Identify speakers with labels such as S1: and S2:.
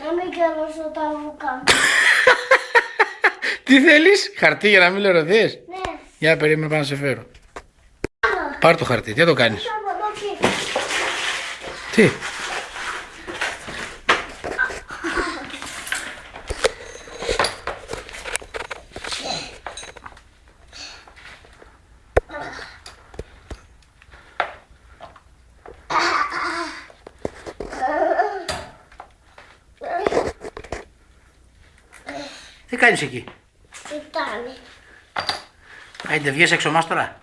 S1: να μην καιρώσω τα λούκα.
S2: Τι θέλεις, χαρτί για να μην λερωθείς?
S1: Ναι.
S2: Για περίμενε, πάω να σε φέρω. Πάρ' το χαρτί, τι θα το κάνεις? Τι? Τι κάνεις εκεί?
S1: Κοιτάνε.
S2: Άιντε, βγες έξω μας τώρα.